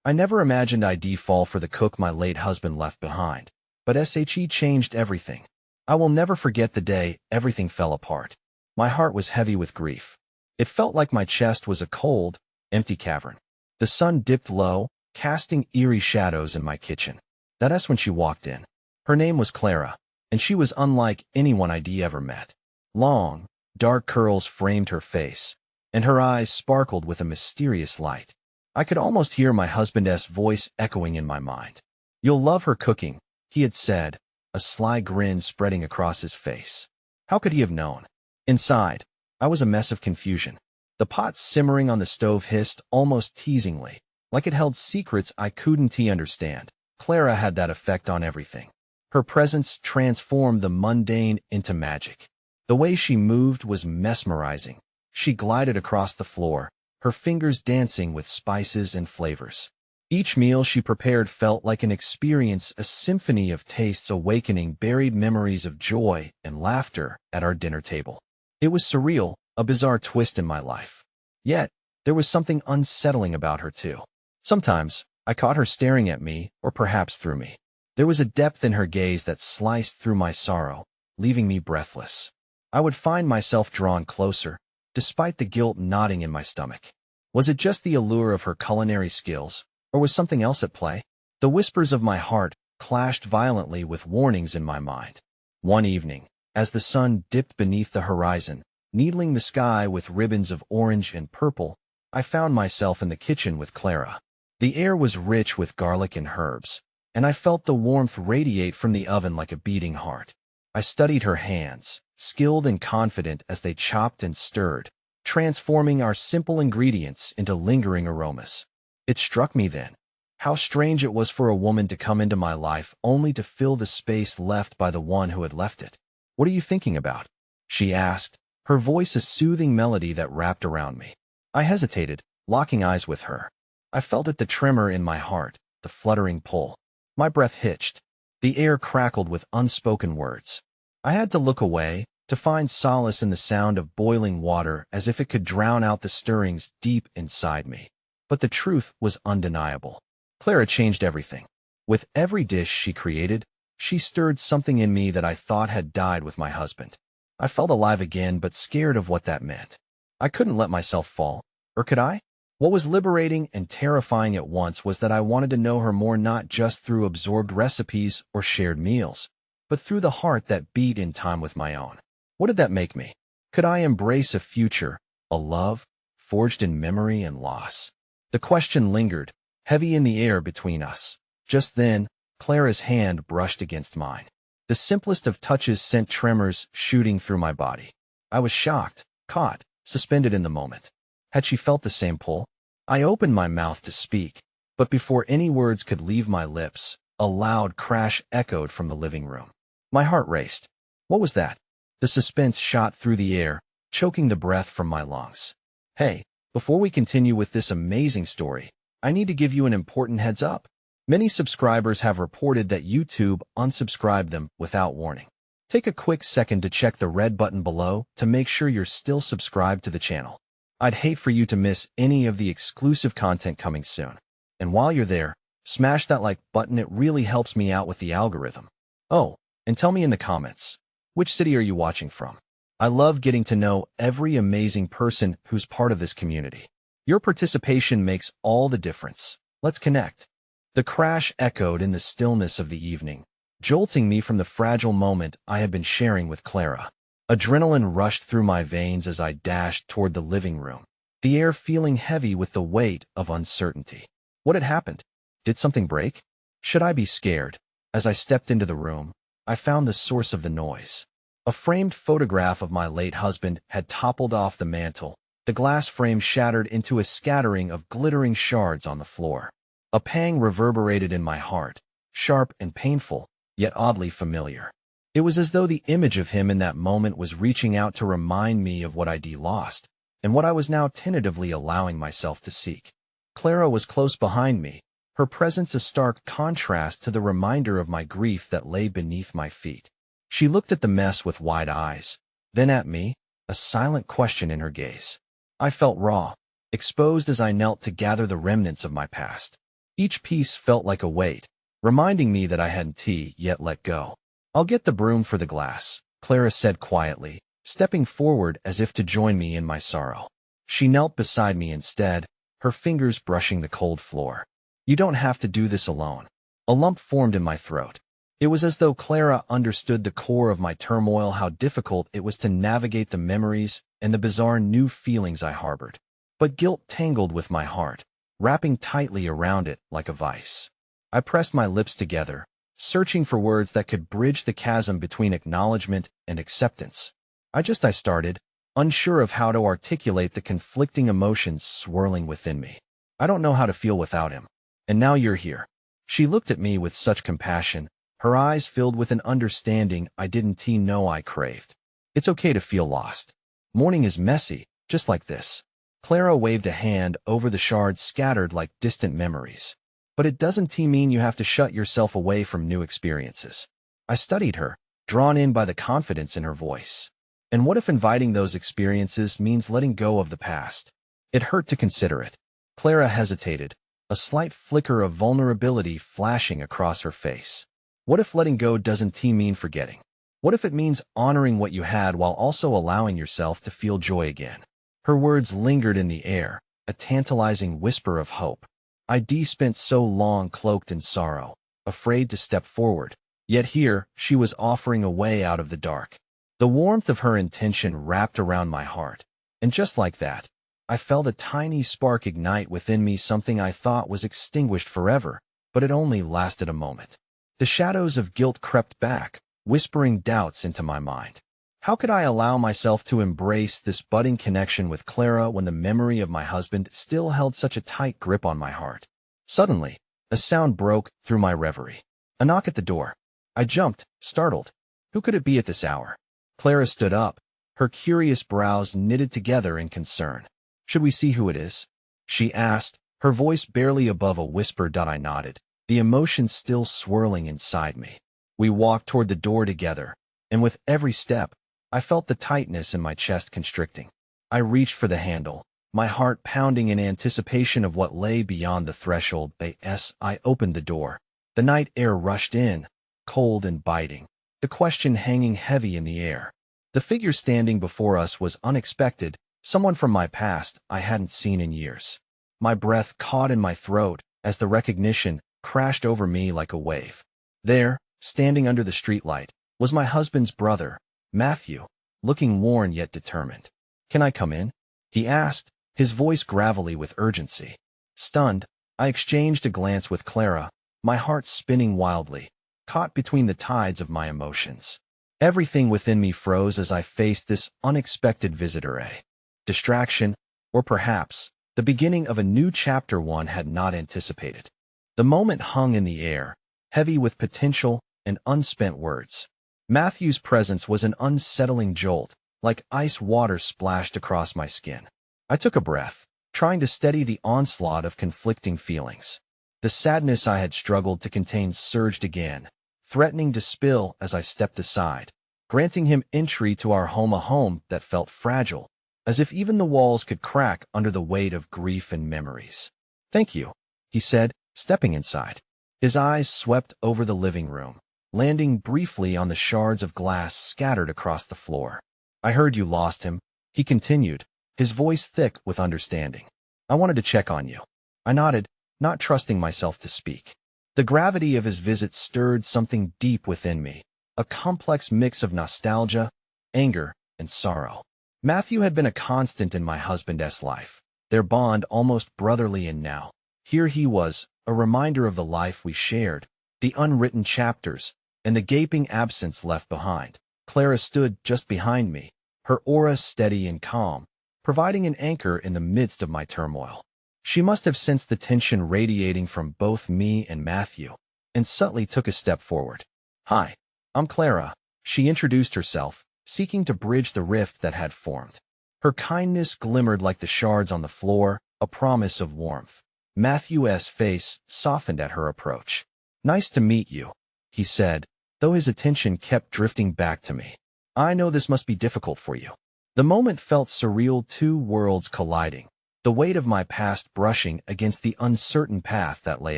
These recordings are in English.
I never imagined I'd fall for the cook my late husband left behind, but she changed everything. I will never forget the day everything fell apart. My heart was heavy with grief. It felt like my chest was a cold, empty cavern. The sun dipped low, casting eerie shadows in my kitchen. That's when she walked in. Her name was Clara, and she was unlike anyone I'd ever met. Long, dark curls framed her face, and her eyes sparkled with a mysterious light. I could almost hear my husband's voice echoing in my mind. "You'll love her cooking," he had said, a sly grin spreading across his face. How could he have known? Inside, I was a mess of confusion. The pot simmering on the stove hissed almost teasingly, like it held secrets I couldn't understand. Clara had that effect on everything. Her presence transformed the mundane into magic. The way she moved was mesmerizing. She glided across the floor, her fingers dancing with spices and flavors. Each meal she prepared felt like an experience, a symphony of tastes awakening buried memories of joy and laughter at our dinner table. It was surreal, a bizarre twist in my life. Yet, there was something unsettling about her too. Sometimes, I caught her staring at me, or perhaps through me. There was a depth in her gaze that sliced through my sorrow, leaving me breathless. I would find myself drawn closer, despite the guilt knotting in my stomach. Was it just the allure of her culinary skills, or was something else at play? The whispers of my heart clashed violently with warnings in my mind. One evening, as the sun dipped beneath the horizon, needling the sky with ribbons of orange and purple, I found myself in the kitchen with Clara. The air was rich with garlic and herbs, and I felt the warmth radiate from the oven like a beating heart. I studied her hands, skilled and confident as they chopped and stirred, transforming our simple ingredients into lingering aromas. It struck me then how strange it was for a woman to come into my life only to fill the space left by the one who had left it. "What are you thinking about?" she asked, her voice a soothing melody that wrapped around me. I hesitated, locking eyes with her. I felt it, the tremor in my heart, the fluttering pull. My breath hitched. The air crackled with unspoken words. I had to look away, to find solace in the sound of boiling water as if it could drown out the stirrings deep inside me. But the truth was undeniable. Clara changed everything. With every dish she created, she stirred something in me that I thought had died with my husband. I felt alive again, but scared of what that meant. I couldn't let myself fall, or could I? What was liberating and terrifying at once was that I wanted to know her more, not just through absorbed recipes or shared meals, but through the heart that beat in time with my own. What did that make me? Could I embrace a future, a love, forged in memory and loss? The question lingered, heavy in the air between us. Just then, Clara's hand brushed against mine. The simplest of touches sent tremors shooting through my body. I was shocked, caught, suspended in the moment. Had she felt the same pull? I opened my mouth to speak, but before any words could leave my lips, a loud crash echoed from the living room. My heart raced. What was that? The suspense shot through the air, choking the breath from my lungs. Hey, before we continue with this amazing story, I need to give you an important heads up. Many subscribers have reported that YouTube unsubscribed them without warning. Take a quick second to check the red button below to make sure you're still subscribed to the channel. I'd hate for you to miss any of the exclusive content coming soon. And while you're there, smash that like button, it really helps me out with the algorithm. Oh, and tell me in the comments, which city are you watching from? I love getting to know every amazing person who's part of this community. Your participation makes all the difference. Let's connect. The crash echoed in the stillness of the evening, jolting me from the fragile moment I had been sharing with Clara. Adrenaline rushed through my veins as I dashed toward the living room, the air feeling heavy with the weight of uncertainty. What had happened? Did something break? Should I be scared? As I stepped into the room, I found the source of the noise. A framed photograph of my late husband had toppled off the mantel, the glass frame shattered into a scattering of glittering shards on the floor. A pang reverberated in my heart, sharp and painful, yet oddly familiar. It was as though the image of him in that moment was reaching out to remind me of what I'd lost, and what I was now tentatively allowing myself to seek. Clara was close behind me, her presence a stark contrast to the reminder of my grief that lay beneath my feet. She looked at the mess with wide eyes, then at me, a silent question in her gaze. I felt raw, exposed as I knelt to gather the remnants of my past. Each piece felt like a weight, reminding me that I hadn't yet let go. "I'll get the broom for the glass," Clara said quietly, stepping forward as if to join me in my sorrow. She knelt beside me instead, her fingers brushing the cold floor. "You don't have to do this alone." A lump formed in my throat. It was as though Clara understood the core of my turmoil, how difficult it was to navigate the memories and the bizarre new feelings I harbored. But guilt tangled with my heart, wrapping tightly around it like a vice. I pressed my lips together, searching for words that could bridge the chasm between acknowledgement and acceptance. I started, unsure of how to articulate the conflicting emotions swirling within me. "I don't know how to feel without him. And now you're here." She looked at me with such compassion, her eyes filled with an understanding I didn't know I craved. "It's okay to feel lost. Mourning is messy, just like this." Clara waved a hand over the shards scattered like distant memories. "But it doesn't mean you have to shut yourself away from new experiences." I studied her, drawn in by the confidence in her voice. "And what if inviting those experiences means letting go of the past?" It hurt to consider it. Clara hesitated, a slight flicker of vulnerability flashing across her face. "What if letting go doesn't mean forgetting? What if it means honoring what you had while also allowing yourself to feel joy again?" Her words lingered in the air, a tantalizing whisper of hope. I'd spent so long cloaked in sorrow, afraid to step forward, yet here she was offering a way out of the dark. The warmth of her intention wrapped around my heart, and just like that, I felt a tiny spark ignite within me, something I thought was extinguished forever, but it only lasted a moment. The shadows of guilt crept back, whispering doubts into my mind. How could I allow myself to embrace this budding connection with Clara when the memory of my husband still held such a tight grip on my heart? Suddenly, a sound broke through my reverie. A knock at the door. I jumped, startled. Who could it be at this hour? Clara stood up, her curious brows knitted together in concern. "Should we see who it is?" she asked, her voice barely above a whisper. I nodded, the emotions still swirling inside me. We walked toward the door together, and with every step, I felt the tightness in my chest constricting. I reached for the handle, my heart pounding in anticipation of what lay beyond the threshold. As I opened the door, the night air rushed in, cold and biting, the question hanging heavy in the air. The figure standing before us was unexpected, someone from my past I hadn't seen in years. My breath caught in my throat as the recognition crashed over me like a wave. There, standing under the streetlight, was my husband's brother, Matthew, looking worn yet determined. "Can I come in?" he asked, his voice gravelly with urgency. Stunned, I exchanged a glance with Clara, my heart spinning wildly, caught between the tides of my emotions. Everything within me froze as I faced this unexpected visitor. A distraction, or perhaps the beginning of a new chapter one had not anticipated. The moment hung in the air, heavy with potential and unspent words. Matthew's presence was an unsettling jolt, like ice water splashed across my skin. I took a breath, trying to steady the onslaught of conflicting feelings. The sadness I had struggled to contain surged again, threatening to spill as I stepped aside, granting him entry to our home, a home that felt fragile, as if even the walls could crack under the weight of grief and memories. "Thank you," he said, stepping inside. His eyes swept over the living room, landing briefly on the shards of glass scattered across the floor. "I heard you lost him," he continued, his voice thick with understanding. "I wanted to check on you." I nodded, not trusting myself to speak. The gravity of his visit stirred something deep within me, a complex mix of nostalgia, anger, and sorrow. Matthew had been a constant in my husband's life, their bond almost brotherly, and now, here he was, a reminder of the life we shared, the unwritten chapters, and the gaping absence left behind. Clara stood just behind me, her aura steady and calm, providing an anchor in the midst of my turmoil. She must have sensed the tension radiating from both me and Matthew, and subtly took a step forward. "Hi, I'm Clara," she introduced herself, seeking to bridge the rift that had formed. Her kindness glimmered like the shards on the floor, a promise of warmth. Matthew's face softened at her approach. "Nice to meet you," he said, though his attention kept drifting back to me. "I know this must be difficult for you." The moment felt surreal, two worlds colliding, the weight of my past brushing against the uncertain path that lay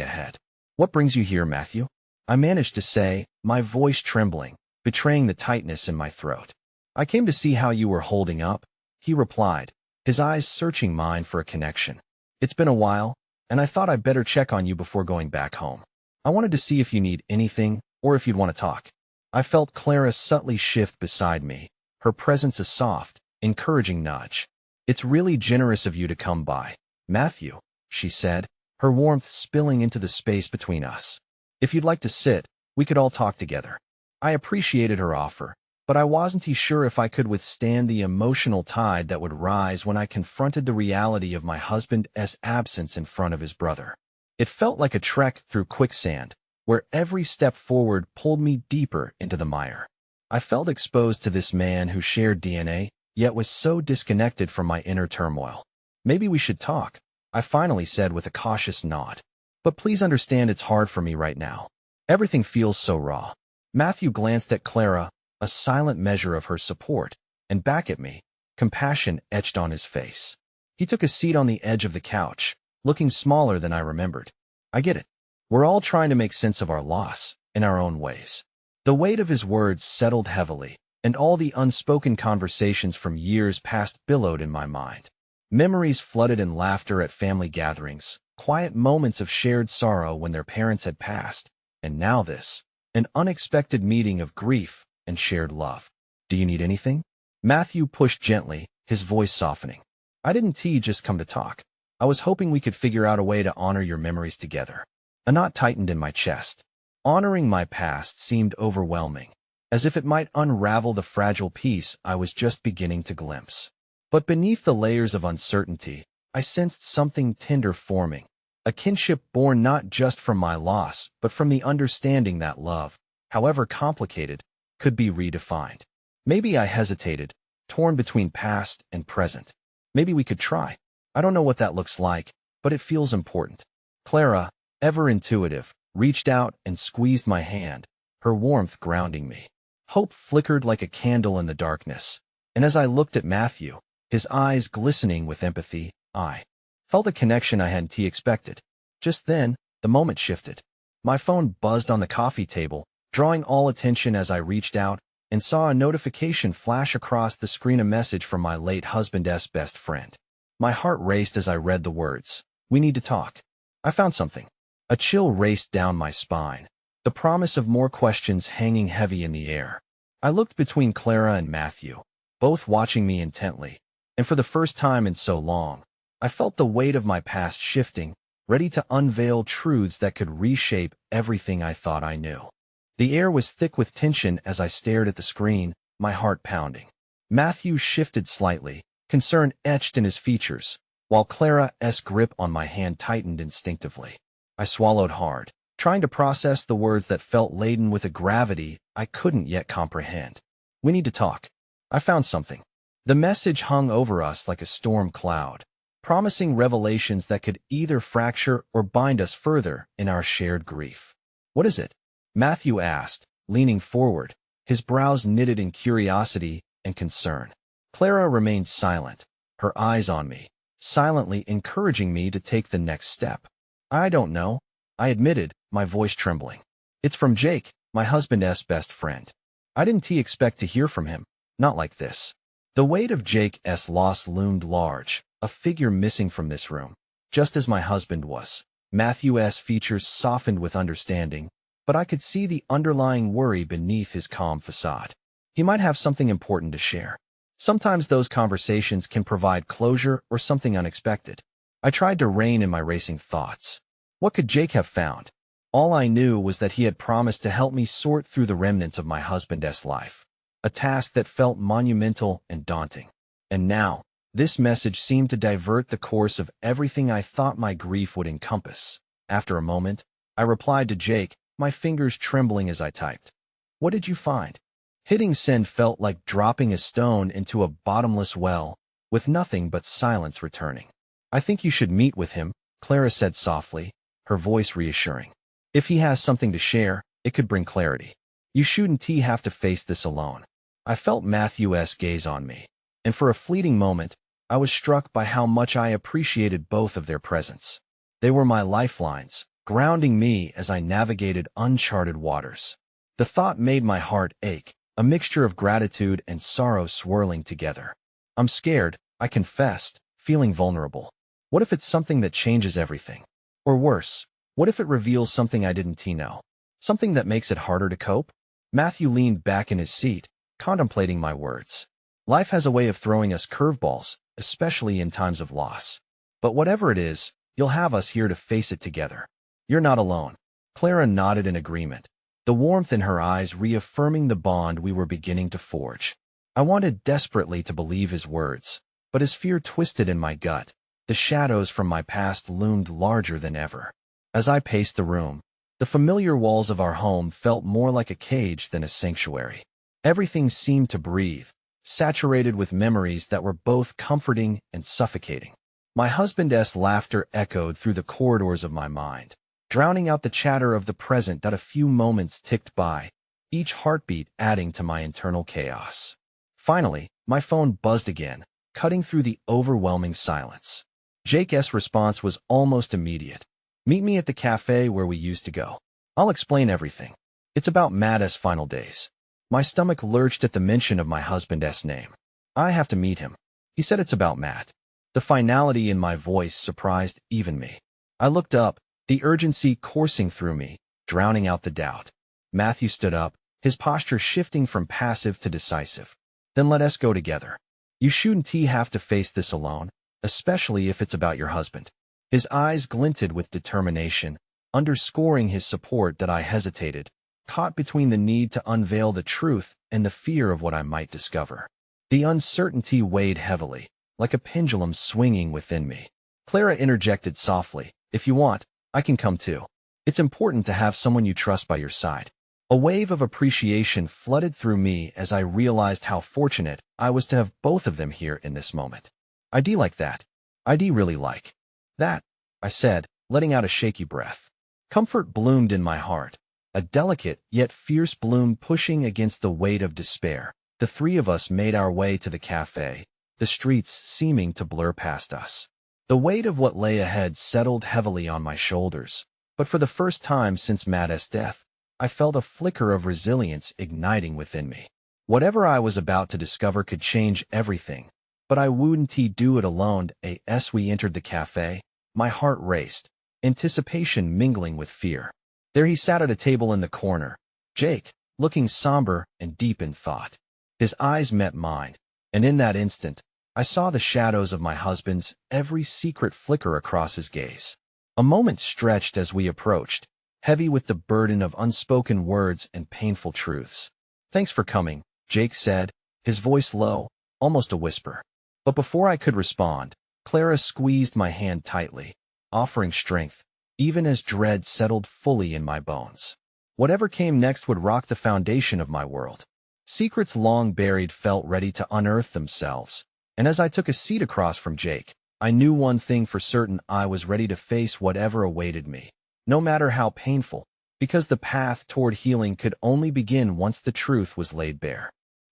ahead. "What brings you here, Matthew?" I managed to say, my voice trembling, betraying the tightness in my throat. "I came to see how you were holding up," he replied, his eyes searching mine for a connection. "It's been a while, and I thought I'd better check on you before going back home. I wanted to see if you need anything or if you'd want to talk." I felt Clara subtly shift beside me, her presence a soft, encouraging nudge. "It's really generous of you to come by, Matthew," she said, her warmth spilling into the space between us. "If you'd like to sit, we could all talk together." I appreciated her offer, but I wasn't sure if I could withstand the emotional tide that would rise when I confronted the reality of my husband's absence in front of his brother. It felt like a trek through quicksand, where every step forward pulled me deeper into the mire. I felt exposed to this man who shared DNA, yet was so disconnected from my inner turmoil. "Maybe we should talk," I finally said with a cautious nod. "But please understand it's hard for me right now. Everything feels so raw." Matthew glanced at Clara, a silent measure of her support, and back at me, compassion etched on his face. He took a seat on the edge of the couch, looking smaller than I remembered. "I get it. We're all trying to make sense of our loss, in our own ways." The weight of his words settled heavily, and all the unspoken conversations from years past billowed in my mind. Memories flooded in laughter at family gatherings, quiet moments of shared sorrow when their parents had passed, and now this, an unexpected meeting of grief and shared love. "Do you need anything?" Matthew pushed gently, his voice softening. "I didn't just come to talk. I was hoping we could figure out a way to honor your memories together." A knot tightened in my chest. Honoring my past seemed overwhelming, as if it might unravel the fragile peace I was just beginning to glimpse. But beneath the layers of uncertainty, I sensed something tender forming, a kinship born not just from my loss, but from the understanding that love, however complicated, could be redefined. Maybe I hesitated, torn between past and present. "Maybe we could try. I don't know what that looks like, but it feels important." Clara, ever intuitive, reached out and squeezed my hand, her warmth grounding me. Hope flickered like a candle in the darkness, and as I looked at Matthew, his eyes glistening with empathy, I felt a connection I hadn't expected. Just then, the moment shifted. My phone buzzed on the coffee table, drawing all attention as I reached out and saw a notification flash across the screen, a message from my late husband's best friend. My heart raced as I read the words, "We need to talk." I found something. A chill raced down my spine, the promise of more questions hanging heavy in the air. I looked between Clara and Matthew, both watching me intently, and for the first time in so long, I felt the weight of my past shifting, ready to unveil truths that could reshape everything I thought I knew. The air was thick with tension as I stared at the screen, my heart pounding. Matthew shifted slightly, concern etched in his features, while Clara's grip on my hand tightened instinctively. I swallowed hard, trying to process the words that felt laden with a gravity I couldn't yet comprehend. "We need to talk. I found something." The message hung over us like a storm cloud, promising revelations that could either fracture or bind us further in our shared grief. "What is it?" Matthew asked, leaning forward, his brows knitted in curiosity and concern. Clara remained silent, her eyes on me, silently encouraging me to take the next step. "I don't know," I admitted, my voice trembling. "It's from Jake, my husband's best friend. I didn't expect to hear from him, not like this." The weight of Jake's loss loomed large, a figure missing from this room, just as my husband was. Matthew's features softened with understanding, but I could see the underlying worry beneath his calm facade. He might have something important to share. Sometimes those conversations can provide closure or something unexpected. I tried to rein in my racing thoughts. What could Jake have found? All I knew was that he had promised to help me sort through the remnants of my husband's life, a task that felt monumental and daunting. And now, this message seemed to divert the course of everything I thought my grief would encompass. After a moment, I replied to Jake, my fingers trembling as I typed. "What did you find?" Hitting send felt like dropping a stone into a bottomless well, with nothing but silence returning. "I think you should meet with him," Clara said softly, her voice reassuring. "If he has something to share, it could bring clarity. You shouldn't have to face this alone." I felt Matthew's gaze on me, and for a fleeting moment, I was struck by how much I appreciated both of their presence. They were my lifelines, grounding me as I navigated uncharted waters. The thought made my heart ache, a mixture of gratitude and sorrow swirling together. I'm scared, I confessed, feeling vulnerable. What if it's something that changes everything? Or worse, what if it reveals something I didn't know? Something that makes it harder to cope? Matthew leaned back in his seat, contemplating my words. Life has a way of throwing us curveballs, especially in times of loss. But whatever it is, you'll have us here to face it together. You're not alone. Clara nodded in agreement, the warmth in her eyes reaffirming the bond we were beginning to forge. I wanted desperately to believe his words, but as fear twisted in my gut, the shadows from my past loomed larger than ever. As I paced the room, the familiar walls of our home felt more like a cage than a sanctuary. Everything seemed to breathe, saturated with memories that were both comforting and suffocating. My husband's laughter echoed through the corridors of my mind, drowning out the chatter of the present that a few moments ticked by, each heartbeat adding to my internal chaos. Finally, my phone buzzed again, cutting through the overwhelming silence. Jake's response was almost immediate. Meet me at the cafe where we used to go. I'll explain everything. It's about Matt's final days. My stomach lurched at the mention of my husband's name. I have to meet him. He said it's about Matt. The finality in my voice surprised even me. I looked up, the urgency coursing through me, drowning out the doubt. Matthew stood up, his posture shifting from passive to decisive. Then let us go together. You shouldn't have to face this alone, especially if it's about your husband. His eyes glinted with determination, underscoring his support that I hesitated, caught between the need to unveil the truth and the fear of what I might discover. The uncertainty weighed heavily, like a pendulum swinging within me. Clara interjected softly, if you want, I can come too. It's important to have someone you trust by your side. A wave of appreciation flooded through me as I realized how fortunate I was to have both of them here in this moment. I'd like that. I'd really like that, I said, letting out a shaky breath. Comfort bloomed in my heart, a delicate yet fierce bloom pushing against the weight of despair. The three of us made our way to the cafe, the streets seeming to blur past us. The weight of what lay ahead settled heavily on my shoulders, but for the first time since Matt's death, I felt a flicker of resilience igniting within me. Whatever I was about to discover could change everything, but I wouldn't do it alone. As we entered the cafe, my heart raced, anticipation mingling with fear. There he sat at a table in the corner, Jake, looking somber and deep in thought. His eyes met mine, and in that instant, I saw the shadows of my husband's every secret flicker across his gaze. A moment stretched as we approached, heavy with the burden of unspoken words and painful truths. Thanks for coming, Jake said, his voice low, almost a whisper. But before I could respond, Clara squeezed my hand tightly, offering strength, even as dread settled fully in my bones. Whatever came next would rock the foundation of my world. Secrets long buried felt ready to unearth themselves, and as I took a seat across from Jake, I knew one thing for certain: I was ready to face whatever awaited me, no matter how painful, because the path toward healing could only begin once the truth was laid bare.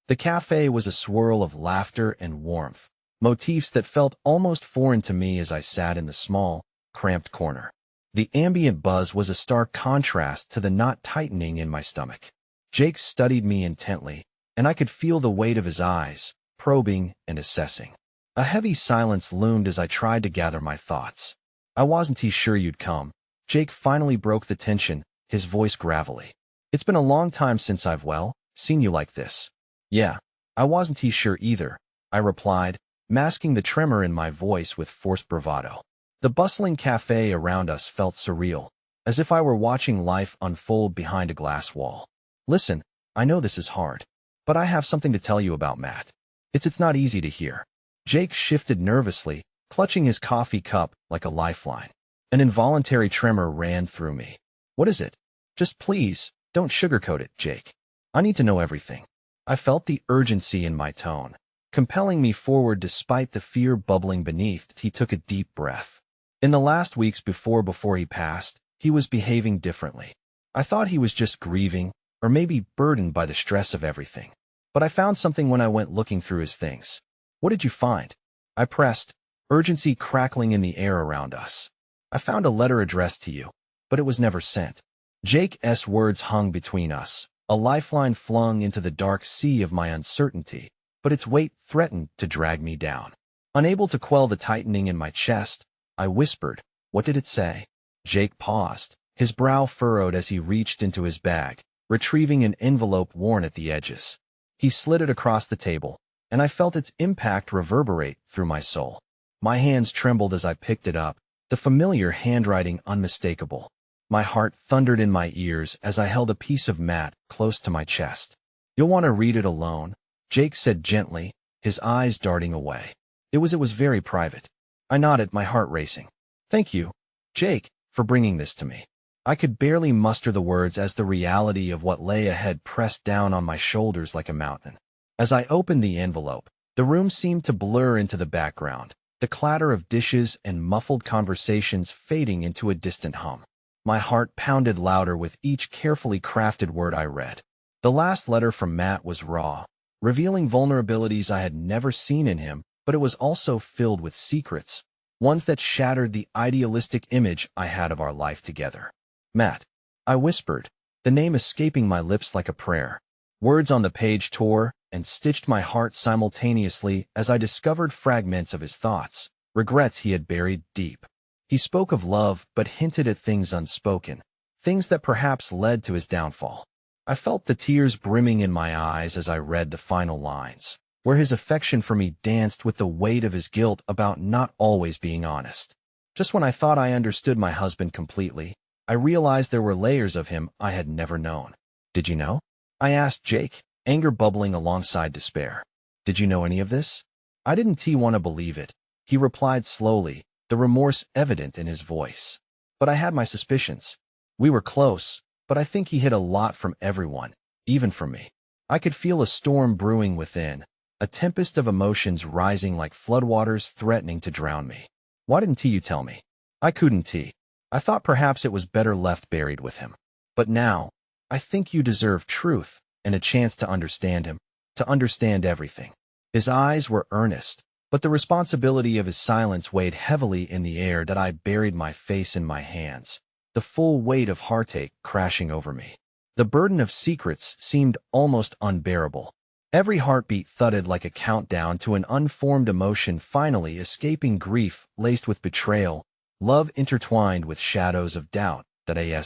The cafe was a swirl of laughter and warmth, motifs that felt almost foreign to me as I sat in the small, cramped corner. The ambient buzz was a stark contrast to the knot tightening in my stomach. Jake studied me intently, and I could feel the weight of his eyes, probing and assessing. A heavy silence loomed as I tried to gather my thoughts. I wasn't sure you'd come. Jake finally broke the tension, his voice gravelly. It's been a long time since I've, seen you like this. Yeah, I wasn't sure either, I replied, masking the tremor in my voice with forced bravado. The bustling cafe around us felt surreal, as if I were watching life unfold behind a glass wall. Listen, I know this is hard, but I have something to tell you about Matt. It's not easy to hear. Jake shifted nervously, clutching his coffee cup like a lifeline. An involuntary tremor ran through me. What is it? Just please, don't sugarcoat it, Jake. I need to know everything. I felt the urgency in my tone, compelling me forward despite the fear bubbling beneath. He took a deep breath. In the last weeks before he passed, he was behaving differently. I thought he was just grieving, or maybe burdened by the stress of everything. But I found something when I went looking through his things. What did you find? I pressed, urgency crackling in the air around us. I found a letter addressed to you, but it was never sent. Jake's words hung between us, a lifeline flung into the dark sea of my uncertainty, but its weight threatened to drag me down. Unable to quell the tightening in my chest, I whispered, "What did it say?" Jake paused, his brow furrowed as he reached into his bag, retrieving an envelope worn at the edges. He slid it across the table, and I felt its impact reverberate through my soul. My hands trembled as I picked it up, the familiar handwriting unmistakable. My heart thundered in my ears as I held a piece of mat close to my chest. "You'll want to read it alone," Jake said gently, his eyes darting away. It was very private. I nodded, my heart racing. "Thank you, Jake, for bringing this to me." I could barely muster the words as the reality of what lay ahead pressed down on my shoulders like a mountain. As I opened the envelope, the room seemed to blur into the background, the clatter of dishes and muffled conversations fading into a distant hum. My heart pounded louder with each carefully crafted word I read. The last letter from Matt was raw, revealing vulnerabilities I had never seen in him, but it was also filled with secrets, ones that shattered the idealistic image I had of our life together. "Matt," I whispered, the name escaping my lips like a prayer. Words on the page tore and stitched my heart simultaneously as I discovered fragments of his thoughts, regrets he had buried deep. He spoke of love but hinted at things unspoken, things that perhaps led to his downfall. I felt the tears brimming in my eyes as I read the final lines, where his affection for me danced with the weight of his guilt about not always being honest. Just when I thought I understood my husband completely, I realized there were layers of him I had never known. "Did you know?" I asked Jake, anger bubbling alongside despair. "Did you know any of this?" I didn't want to believe it. He replied slowly, the remorse evident in his voice. "But I had my suspicions. We were close, but I think he hid a lot from everyone, even from me." I could feel a storm brewing within, a tempest of emotions rising like floodwaters threatening to drown me. "Why didn't you tell me?" I couldn't. I thought perhaps it was better left buried with him. But now, I think you deserve truth and a chance to understand him, to understand everything. His eyes were earnest, but the responsibility of his silence weighed heavily in the air that I buried my face in my hands, the full weight of heartache crashing over me. The burden of secrets seemed almost unbearable. Every heartbeat thudded like a countdown to an unformed emotion finally escaping, grief laced with betrayal, love intertwined with shadows of doubt that I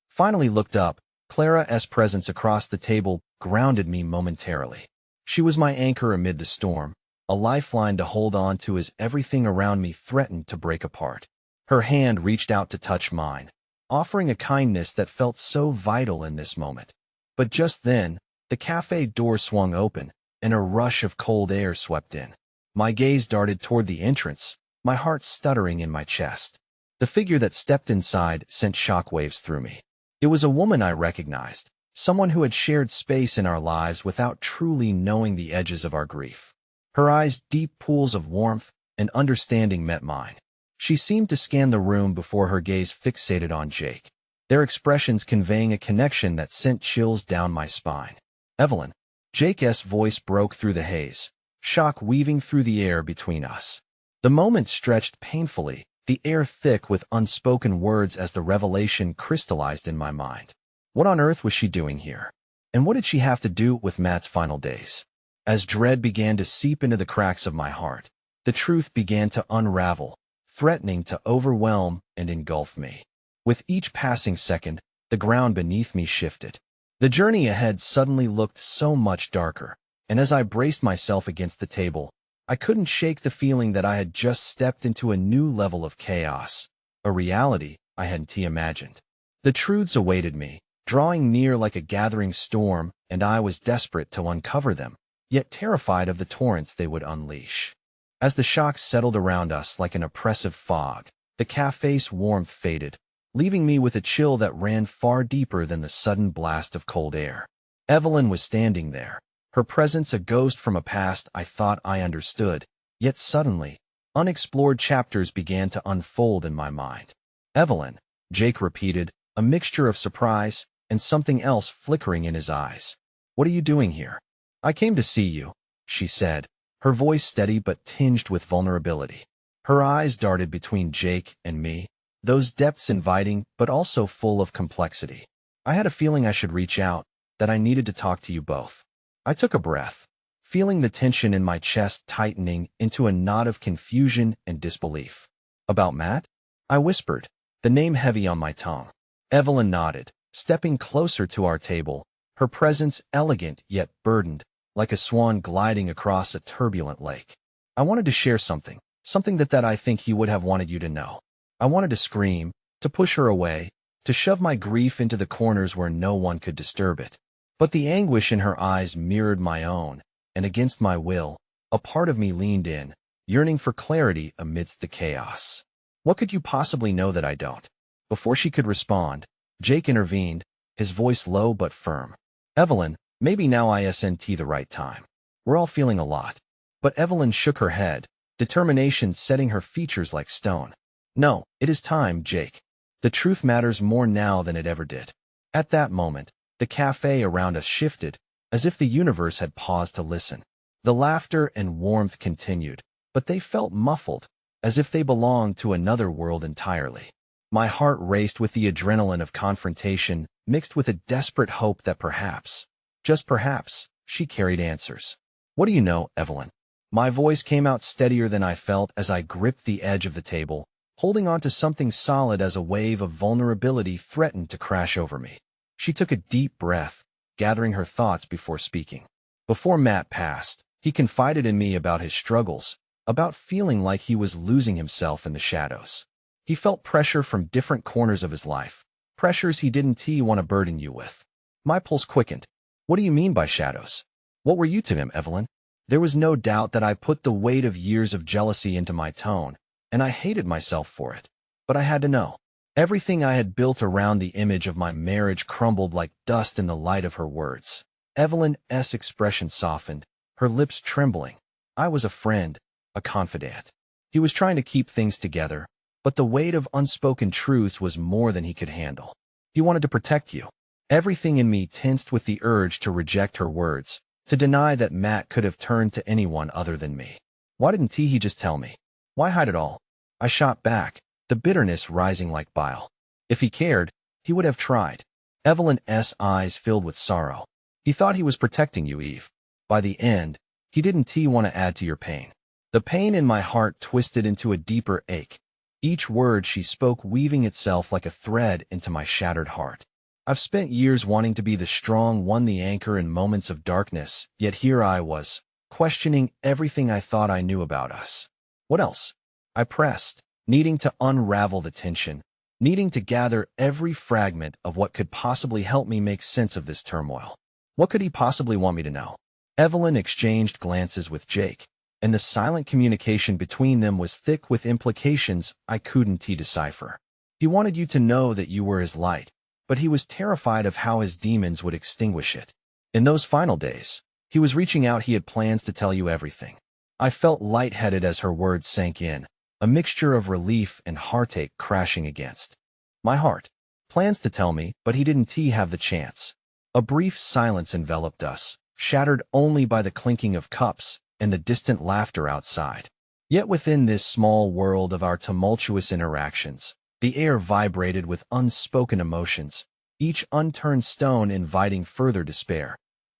finally looked up. Clara's presence across the table grounded me momentarily. She was my anchor amid the storm, a lifeline to hold on to as everything around me threatened to break apart. Her hand reached out to touch mine, offering a kindness that felt so vital in this moment. But just then, the cafe door swung open, and a rush of cold air swept in. My gaze darted toward the entrance, my heart stuttering in my chest. The figure that stepped inside sent shockwaves through me. It was a woman I recognized, someone who had shared space in our lives without truly knowing the edges of our grief. Her eyes, deep pools of warmth and understanding, met mine. She seemed to scan the room before her gaze fixated on Jake, their expressions conveying a connection that sent chills down my spine. "Evelyn." Jake's voice broke through the haze, shock weaving through the air between us. The moment stretched painfully, the air thick with unspoken words as the revelation crystallized in my mind. What on earth was she doing here? And what did she have to do with Matt's final days? As dread began to seep into the cracks of my heart, the truth began to unravel, threatening to overwhelm and engulf me. With each passing second, the ground beneath me shifted. The journey ahead suddenly looked so much darker, and as I braced myself against the table, I couldn't shake the feeling that I had just stepped into a new level of chaos, a reality I hadn't imagined. The truths awaited me, drawing near like a gathering storm, and I was desperate to uncover them, yet terrified of the torrents they would unleash. As the shock settled around us like an oppressive fog, the cafe's warmth faded, leaving me with a chill that ran far deeper than the sudden blast of cold air. Evelyn was standing there, her presence a ghost from a past I thought I understood, yet suddenly, unexplored chapters began to unfold in my mind. "Evelyn," Jake repeated, a mixture of surprise and something else flickering in his eyes. "What are you doing here?" "I came to see you," she said, her voice steady but tinged with vulnerability. Her eyes darted between Jake and me, those depths inviting but also full of complexity. I had a feeling I should reach out, that I needed to talk to you both. I took a breath, feeling the tension in my chest tightening into a knot of confusion and disbelief. About Matt? I whispered, the name heavy on my tongue. Evelyn nodded, stepping closer to our table, her presence elegant yet burdened, like a swan gliding across a turbulent lake. I wanted to share something that I think he would have wanted you to know. I wanted to scream, to push her away, to shove my grief into the corners where no one could disturb it. But the anguish in her eyes mirrored my own, and against my will, a part of me leaned in, yearning for clarity amidst the chaos. What could you possibly know that I don't? Before she could respond, Jake intervened, his voice low but firm. Evelyn, maybe now isn't the right time. We're all feeling a lot. But Evelyn shook her head, determination setting her features like stone. No, it is time, Jake. The truth matters more now than it ever did. At that moment, the cafe around us shifted, as if the universe had paused to listen. The laughter and warmth continued, but they felt muffled, as if they belonged to another world entirely. My heart raced with the adrenaline of confrontation, mixed with a desperate hope that perhaps, just perhaps, she carried answers. What do you know, Evelyn? My voice came out steadier than I felt as I gripped the edge of the table, holding on to something solid as a wave of vulnerability threatened to crash over me. She took a deep breath, gathering her thoughts before speaking. Before Matt passed, he confided in me about his struggles, about feeling like he was losing himself in the shadows. He felt pressure from different corners of his life, pressures he didn't want to burden you with. My pulse quickened. What do you mean by shadows? What were you to him, Evelyn? There was no doubt that I put the weight of years of jealousy into my tone, and I hated myself for it. But I had to know. Everything I had built around the image of my marriage crumbled like dust in the light of her words. Evelyn's expression softened, her lips trembling. I was a friend, a confidant. He was trying to keep things together, but the weight of unspoken truths was more than he could handle. He wanted to protect you. Everything in me tensed with the urge to reject her words, to deny that Matt could have turned to anyone other than me. Why didn't he just tell me? Why hide it all? I shot back, the bitterness rising like bile. If he cared, he would have tried. Evelyn's eyes filled with sorrow. He thought he was protecting you, Eve. By the end, he didn't want to add to your pain. The pain in my heart twisted into a deeper ache, each word she spoke weaving itself like a thread into my shattered heart. I've spent years wanting to be the strong one, the anchor in moments of darkness, yet here I was, questioning everything I thought I knew about us. What else? I pressed, needing to unravel the tension, needing to gather every fragment of what could possibly help me make sense of this turmoil. What could he possibly want me to know? Evelyn exchanged glances with Jake, and the silent communication between them was thick with implications I couldn't decipher. He wanted you to know that you were his light, but he was terrified of how his demons would extinguish it. In those final days, he was reaching out. He had plans to tell you everything. I felt lightheaded as her words sank in, a mixture of relief and heartache crashing against my heart. Plans to tell me, but he didn't have the chance. A brief silence enveloped us, shattered only by the clinking of cups and the distant laughter outside. Yet within this small world of our tumultuous interactions, the air vibrated with unspoken emotions, each unturned stone inviting further despair.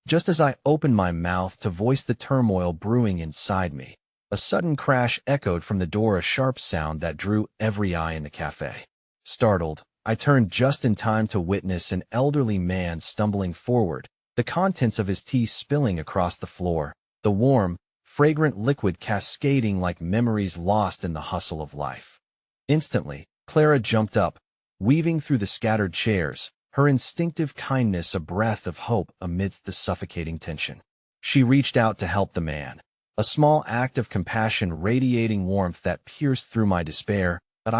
Just as I opened my mouth to voice the turmoil brewing inside me, a sudden crash echoed from the door, a sharp sound that drew every eye in the cafe. Startled, I turned just in time to witness an elderly man stumbling forward, the contents of his tea spilling across the floor, the warm, fragrant liquid cascading like memories lost in the hustle of life. Instantly, Clara jumped up, weaving through the scattered chairs, her instinctive kindness a breath of hope amidst the suffocating tension. She reached out to help the man, a small act of compassion radiating warmth that pierced through my despair. But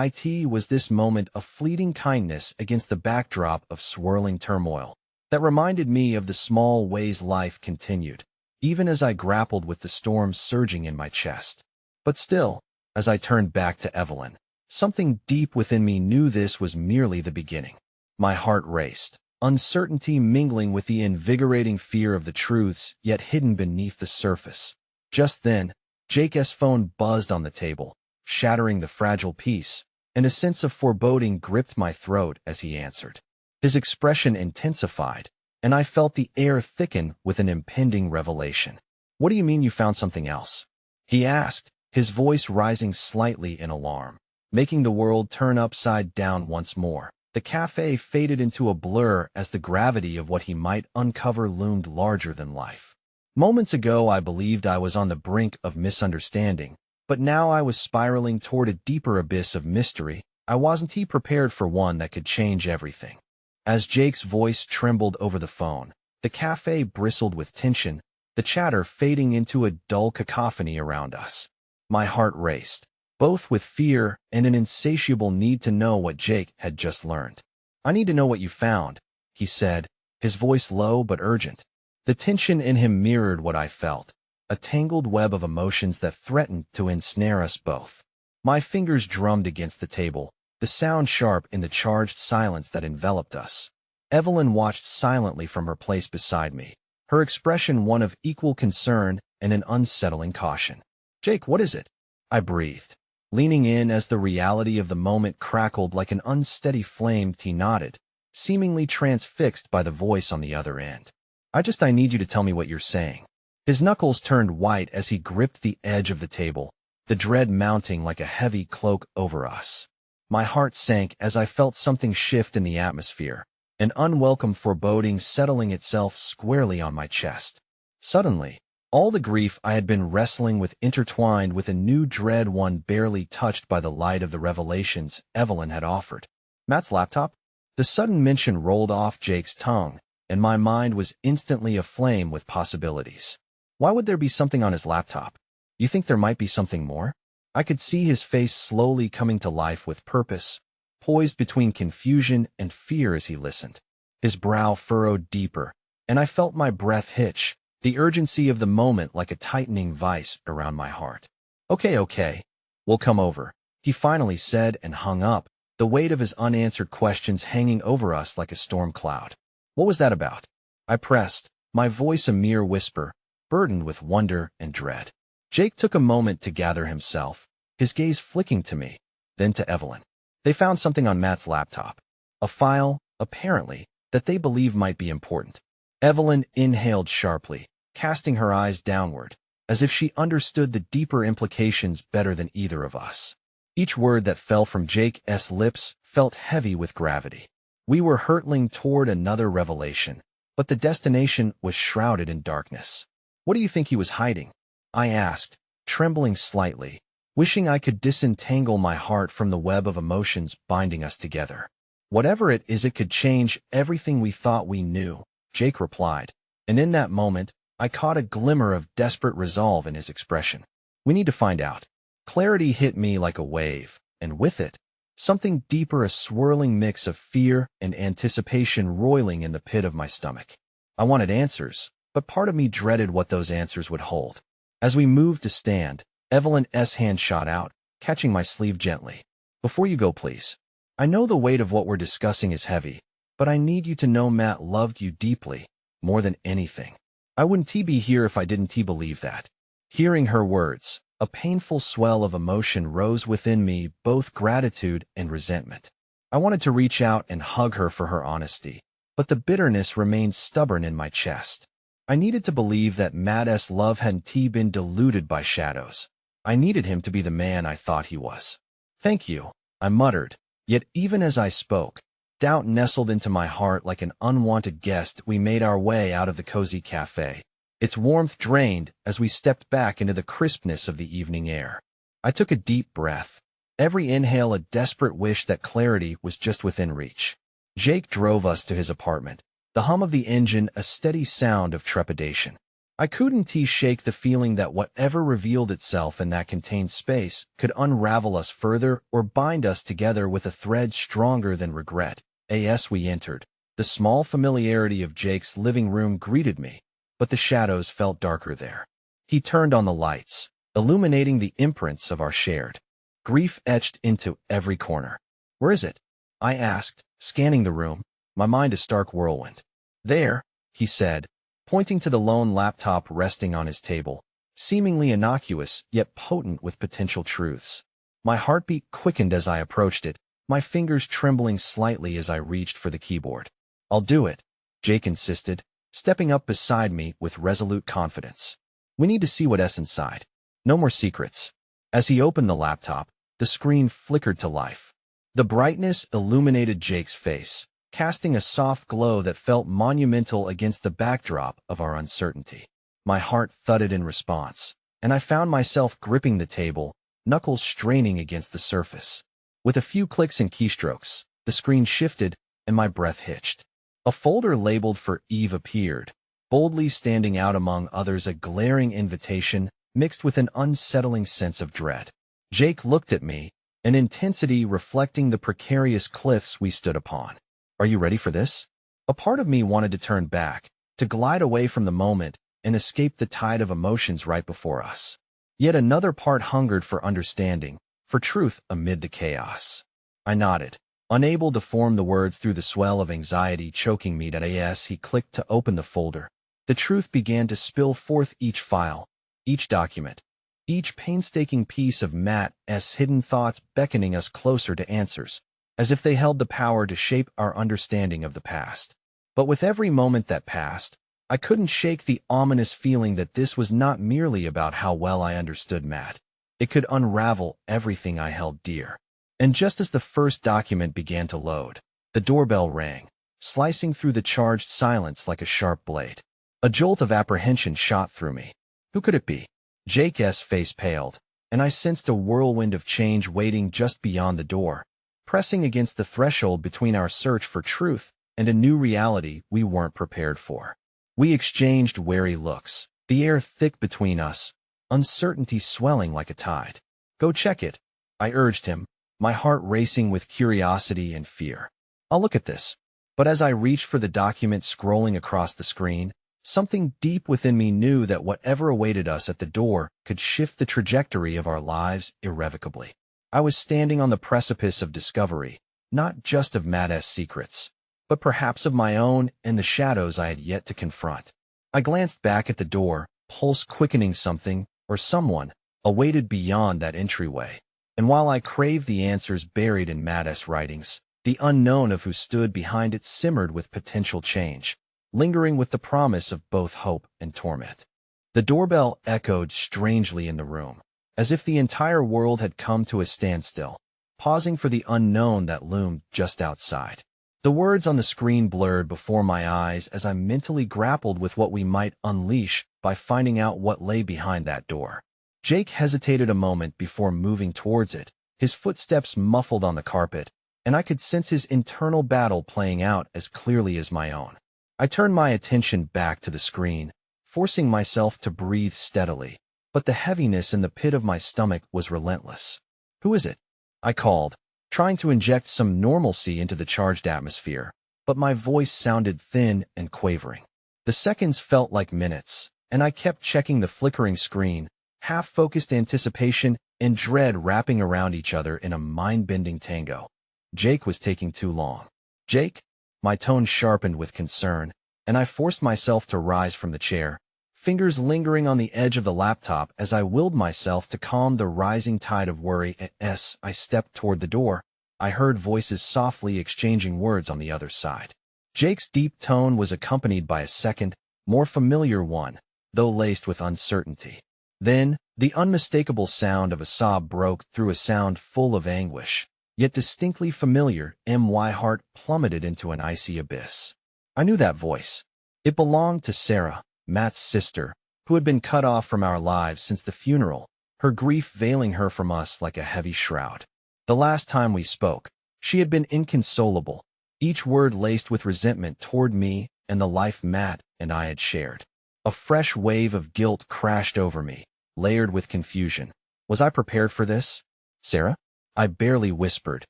was this moment a fleeting kindness against the backdrop of swirling turmoil that reminded me of the small ways life continued, even as I grappled with the storm surging in my chest. But still, as I turned back to Evelyn, something deep within me knew this was merely the beginning. My heart raced, uncertainty mingling with the invigorating fear of the truths yet hidden beneath the surface. Just then, Jake's phone buzzed on the table, shattering the fragile piece, and a sense of foreboding gripped my throat as he answered. His expression intensified, and I felt the air thicken with an impending revelation. "What do you mean you found something else?" he asked, his voice rising slightly in alarm, making the world turn upside down once more. The cafe faded into a blur as the gravity of what he might uncover loomed larger than life. Moments ago I believed I was on the brink of misunderstanding, but now I was spiraling toward a deeper abyss of mystery. I wasn't prepared for one that could change everything. As Jake's voice trembled over the phone, the cafe bristled with tension, the chatter fading into a dull cacophony around us. My heart raced, both with fear and an insatiable need to know what Jake had just learned. "I need to know what you found," he said, his voice low but urgent. The tension in him mirrored what I felt, a tangled web of emotions that threatened to ensnare us both. My fingers drummed against the table, the sound sharp in the charged silence that enveloped us. Evelyn watched silently from her place beside me, her expression one of equal concern and an unsettling caution. "Jake, what is it?" I breathed, leaning in as the reality of the moment crackled like an unsteady flame. He nodded, seemingly transfixed by the voice on the other end. I need you to tell me what you're saying." His knuckles turned white as he gripped the edge of the table, the dread mounting like a heavy cloak over us. My heart sank as I felt something shift in the atmosphere, an unwelcome foreboding settling itself squarely on my chest. Suddenly, all the grief I had been wrestling with intertwined with a new dread, one barely touched by the light of the revelations Evelyn had offered. "Matt's laptop?" The sudden mention rolled off Jake's tongue, and my mind was instantly aflame with possibilities. Why would there be something on his laptop? You think there might be something more? I could see his face slowly coming to life with purpose, poised between confusion and fear as he listened. His brow furrowed deeper, and I felt my breath hitch, the urgency of the moment like a tightening vice around my heart. Okay, we'll come over," he finally said and hung up, the weight of his unanswered questions hanging over us like a storm cloud. "What was that about?" I pressed, my voice a mere whisper, burdened with wonder and dread. Jake took a moment to gather himself, his gaze flicking to me, then to Evelyn. "They found something on Matt's laptop. A file, apparently, that they believe might be important." Evelyn inhaled sharply, casting her eyes downward, as if she understood the deeper implications better than either of us. Each word that fell from Jake's lips felt heavy with gravity. We were hurtling toward another revelation, but the destination was shrouded in darkness. "What do you think he was hiding?" I asked, trembling slightly, wishing I could disentangle my heart from the web of emotions binding us together. "Whatever it is, it could change everything we thought we knew," Jake replied, and in that moment, I caught a glimmer of desperate resolve in his expression. "We need to find out." Clarity hit me like a wave, and with it, something deeper, a swirling mix of fear and anticipation roiling in the pit of my stomach. I wanted answers, but part of me dreaded what those answers would hold. As we moved to stand, Evelyn's hand shot out, catching my sleeve gently. "Before you go, please. I know the weight of what we're discussing is heavy, but I need you to know Matt loved you deeply, more than anything. I wouldn't be here if I didn't believe that." Hearing her words, a painful swell of emotion rose within me, both gratitude and resentment. I wanted to reach out and hug her for her honesty, but the bitterness remained stubborn in my chest. I needed to believe that Matt's love hadn't been diluted by shadows. I needed him to be the man I thought he was. "Thank you," I muttered, yet even as I spoke, doubt nestled into my heart like an unwanted guest. We made our way out of the cozy cafe, its warmth drained as we stepped back into the crispness of the evening air. I took a deep breath, every inhale a desperate wish that clarity was just within reach. Jake drove us to his apartment, the hum of the engine a steady sound of trepidation. I couldn't shake the feeling that whatever revealed itself in that contained space could unravel us further or bind us together with a thread stronger than regret. As we entered, the small familiarity of Jake's living room greeted me, but the shadows felt darker there. He turned on the lights, illuminating the imprints of our shared grief etched into every corner. "Where is it?" I asked, scanning the room, my mind a stark whirlwind. "There," he said, pointing to the lone laptop resting on his table, seemingly innocuous yet potent with potential truths. My heartbeat quickened as I approached it, my fingers trembling slightly as I reached for the keyboard. "I'll do it," Jake insisted, stepping up beside me with resolute confidence. "We need to see what's inside. No more secrets." As he opened the laptop, the screen flickered to life. The brightness illuminated Jake's face, casting a soft glow that felt monumental against the backdrop of our uncertainty. My heart thudded in response, and I found myself gripping the table, knuckles straining against the surface. With a few clicks and keystrokes, the screen shifted and my breath hitched. A folder labeled for Eve appeared, boldly standing out among others, a glaring invitation mixed with an unsettling sense of dread. Jake looked at me, an intensity reflecting the precarious cliffs we stood upon. "Are you ready for this?" A part of me wanted to turn back, to glide away from the moment and escape the tide of emotions right before us. Yet another part hungered for understanding, for truth amid the chaos. I nodded, unable to form the words through the swell of anxiety choking me. As he clicked to open the folder, the truth began to spill forth, each file, each document, each painstaking piece of Matt's hidden thoughts beckoning us closer to answers, as if they held the power to shape our understanding of the past. But with every moment that passed, I couldn't shake the ominous feeling that this was not merely about how well I understood Matt. It could unravel everything I held dear. And just as the first document began to load, the doorbell rang, slicing through the charged silence like a sharp blade. A jolt of apprehension shot through me. Who could it be? Jake's face paled, and I sensed a whirlwind of change waiting just beyond the door, pressing against the threshold between our search for truth and a new reality we weren't prepared for. We exchanged wary looks, the air thick between us, uncertainty swelling like a tide. "Go check it," I urged him, my heart racing with curiosity and fear. "I'll look at this." But as I reached for the document scrolling across the screen, something deep within me knew that whatever awaited us at the door could shift the trajectory of our lives irrevocably. I was standing on the precipice of discovery, not just of Matt's secrets, but perhaps of my own and the shadows I had yet to confront. I glanced back at the door, pulse quickening. Something, or someone, awaited beyond that entryway. And while I craved the answers buried in Matt's writings, the unknown of who stood behind it simmered with potential change, lingering with the promise of both hope and torment. The doorbell echoed strangely in the room, as if the entire world had come to a standstill, pausing for the unknown that loomed just outside. The words on the screen blurred before my eyes as I mentally grappled with what we might unleash by finding out what lay behind that door. Jake hesitated a moment before moving towards it, his footsteps muffled on the carpet, and I could sense his internal battle playing out as clearly as my own. I turned my attention back to the screen, forcing myself to breathe steadily, but the heaviness in the pit of my stomach was relentless. "Who is it?" I called, trying to inject some normalcy into the charged atmosphere, but my voice sounded thin and quavering. The seconds felt like minutes, and I kept checking the flickering screen, half-focused anticipation and dread wrapping around each other in a mind-bending tango. Jake was taking too long. "Jake?" My tone sharpened with concern, and I forced myself to rise from the chair, fingers lingering on the edge of the laptop as I willed myself to calm the rising tide of worry. As I stepped toward the door, I heard voices softly exchanging words on the other side. Jake's deep tone was accompanied by a second, more familiar one, though laced with uncertainty. Then, the unmistakable sound of a sob broke through, a sound full of anguish, yet distinctly familiar. My heart plummeted into an icy abyss. I knew that voice. It belonged to Sarah, Matt's sister, who had been cut off from our lives since the funeral, her grief veiling her from us like a heavy shroud. The last time we spoke, she had been inconsolable, each word laced with resentment toward me and the life Matt and I had shared. A fresh wave of guilt crashed over me, layered with confusion. Was I prepared for this? "Sarah?" I barely whispered,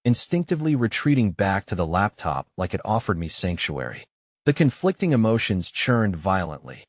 instinctively retreating back to the laptop like it offered me sanctuary. The conflicting emotions churned violently.